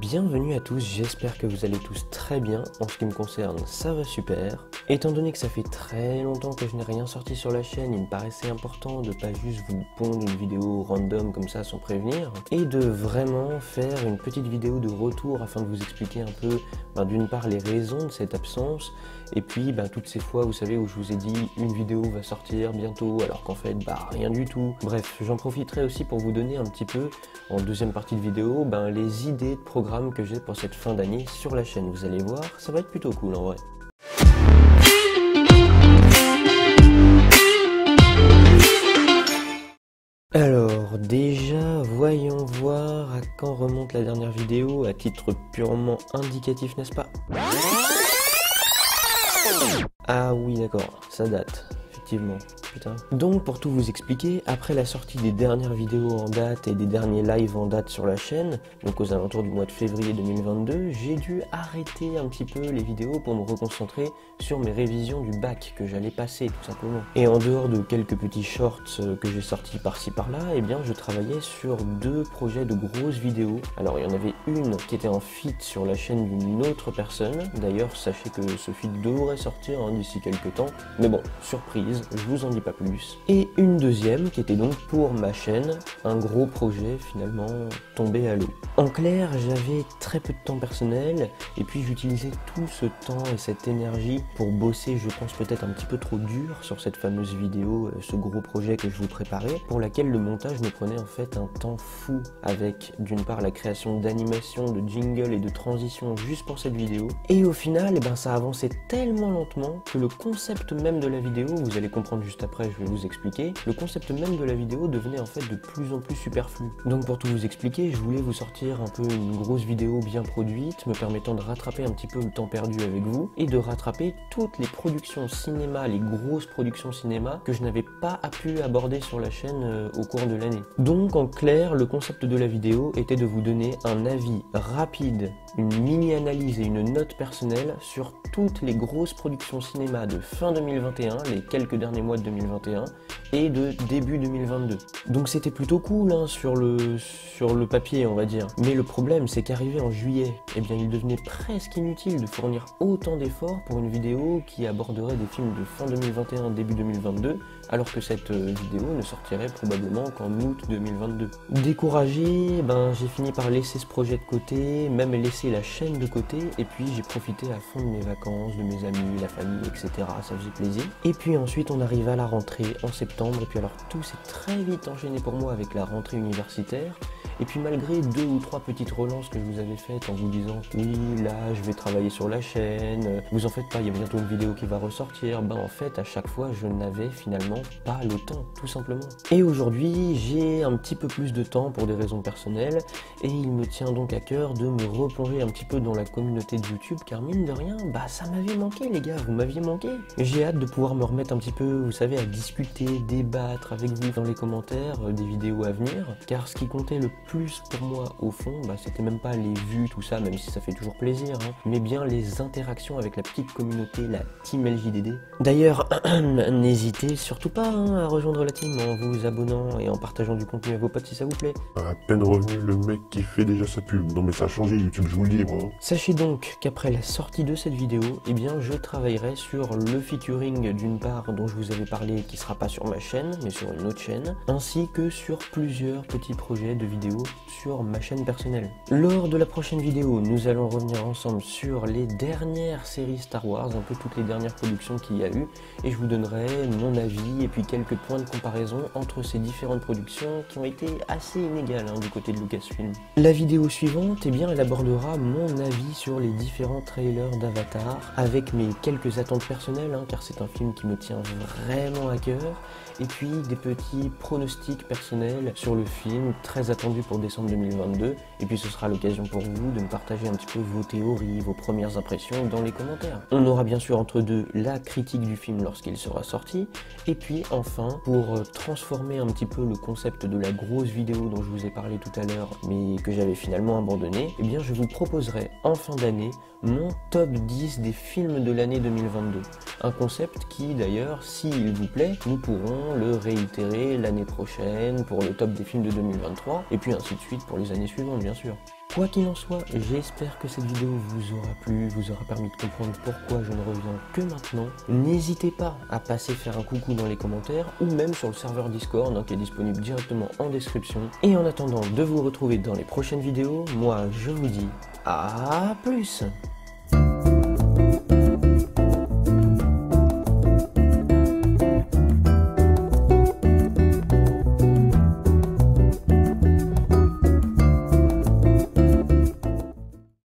bienvenue à tous, j'espère que vous allez tous très bien. En ce qui me concerne, ça va super. Étant donné que ça fait très longtemps que je n'ai rien sorti sur la chaîne, il me paraissait important de pas juste vous pondre une vidéo random comme ça sans prévenir, et de vraiment faire une petite vidéo de retour afin de vous expliquer un peu, d'une part les raisons de cette absence, et puis toutes ces fois, vous savez, où je vous ai dit une vidéo va sortir bientôt, alors qu'en fait, rien du tout. Bref, j'en profiterai aussi pour vous donner un petit peu, en deuxième partie de vidéo, les idées de programmes que j'ai pour cette fin d'année sur la chaîne. Vous allez voir, ça va être plutôt cool en vrai. Alors déjà, voyons voir à quand remonte la dernière vidéo, à titre purement indicatif, n'est-ce pas? Ah oui, d'accord, ça date, effectivement. Putain. Donc pour tout vous expliquer, après la sortie des dernières vidéos en date et des derniers lives en date sur la chaîne, donc aux alentours du mois de février 2022, j'ai dû arrêter un petit peu les vidéos pour me reconcentrer sur mes révisions du bac que j'allais passer tout simplement. Et en dehors de quelques petits shorts que j'ai sortis par-ci par-là, je travaillais sur deux projets de grosses vidéos. Alors il y en avait une qui était en feat sur la chaîne d'une autre personne, d'ailleurs sachez que ce feat devrait sortir d'ici quelques temps, mais bon, surprise, je vous en dis pas plus. Et une deuxième qui était donc pour ma chaîne, un gros projet finalement tombé à l'eau. En clair, j'avais très peu de temps personnel et puis j'utilisais tout ce temps et cette énergie pour bosser, je pense peut-être un petit peu trop dur sur cette fameuse vidéo, ce gros projet que je vous préparais, pour laquelle le montage me prenait en fait un temps fou, avec d'une part la création d'animations, de jingles et de transitions juste pour cette vidéo, et au final ça avançait tellement lentement que le concept même de la vidéo, vous allez comprendre juste après, je vais vous expliquer, le concept même de la vidéo devenait en fait de plus en plus superflu. Donc pour tout vous expliquer, je voulais vous sortir un peu une grosse vidéo bien produite, me permettant de rattraper un petit peu le temps perdu avec vous, et de rattraper toutes les productions cinéma, les grosses productions cinéma, que je n'avais pas pu aborder sur la chaîne au cours de l'année. Donc en clair, le concept de la vidéo était de vous donner un avis rapide, une mini-analyse et une note personnelle sur toutes les grosses productions cinéma de fin 2021, les quelques derniers mois de 2021, et de début 2022. Donc c'était plutôt cool sur le papier, on va dire. Mais le problème, c'est qu'arrivé en juillet, il devenait presque inutile de fournir autant d'efforts pour une vidéo qui aborderait des films de fin 2021, début 2022, alors que cette vidéo ne sortirait probablement qu'en août 2022. Découragé, j'ai fini par laisser ce projet de côté, même laisser la chaîne de côté, et puis j'ai profité à fond de mes vacances, de mes amis, la famille, etc. Ça faisait plaisir. Et puis ensuite on arrive à la rentrée en septembre, et puis alors tout s'est très vite enchaîné pour moi avec la rentrée universitaire. Et puis malgré 2 ou 3 petites relances que je vous avais faites en vous disant oui là je vais travailler sur la chaîne, vous en faites pas, il y a bientôt une vidéo qui va ressortir, en fait à chaque fois je n'avais finalement pas le temps tout simplement. Et aujourd'hui j'ai un petit peu plus de temps pour des raisons personnelles et il me tient donc à cœur de me replonger un petit peu dans la communauté de YouTube, car mine de rien ça m'avait manqué les gars, vous m'aviez manqué. J'ai hâte de pouvoir me remettre un petit peu, vous savez, à discuter, débattre avec vous dans les commentaires des vidéos à venir, car ce qui comptait le plus pour moi au fond, c'était même pas les vues, tout ça, même si ça fait toujours plaisir, mais bien les interactions avec la petite communauté, la team LJDD. D'ailleurs, n'hésitez surtout pas à rejoindre la team en vous abonnant et en partageant du contenu à vos potes si ça vous plaît. À peine revenu le mec qui fait déjà sa pub. Non mais ça a changé YouTube, je vous le dis moi. Sachez donc qu'après la sortie de cette vidéo, je travaillerai sur le featuring d'une part dont je vous avais parlé, qui sera pas sur ma chaîne, mais sur une autre chaîne, ainsi que sur plusieurs petits projets de vidéos sur ma chaîne personnelle. Lors de la prochaine vidéo, nous allons revenir ensemble sur les dernières séries Star Wars, un peu toutes les dernières productions qu'il y a eu, et je vous donnerai mon avis et puis quelques points de comparaison entre ces différentes productions qui ont été assez inégales du côté de Lucasfilm. La vidéo suivante, elle abordera mon avis sur les différents trailers d'Avatar, avec mes quelques attentes personnelles, car c'est un film qui me tient vraiment à cœur, et puis des petits pronostics personnels sur le film, très attendu pour décembre 2022, et puis ce sera l'occasion pour vous de me partager un petit peu vos théories, vos premières impressions dans les commentaires. On aura bien sûr entre deux la critique du film lorsqu'il sera sorti, et puis enfin, pour transformer un petit peu le concept de la grosse vidéo dont je vous ai parlé tout à l'heure, mais que j'avais finalement abandonné, je vous proposerai en fin d'année mon top 10 des films de l'année 2022. Un concept qui d'ailleurs, s'il vous plaît, nous pourrons le réitérer l'année prochaine pour le top des films de 2023. Et puis ainsi de suite pour les années suivantes, bien sûr. Quoi qu'il en soit, j'espère que cette vidéo vous aura plu, vous aura permis de comprendre pourquoi je ne reviens que maintenant. N'hésitez pas à passer faire un coucou dans les commentaires ou même sur le serveur Discord, hein, qui est disponible directement en description. Et en attendant de vous retrouver dans les prochaines vidéos, moi je vous dis à plus.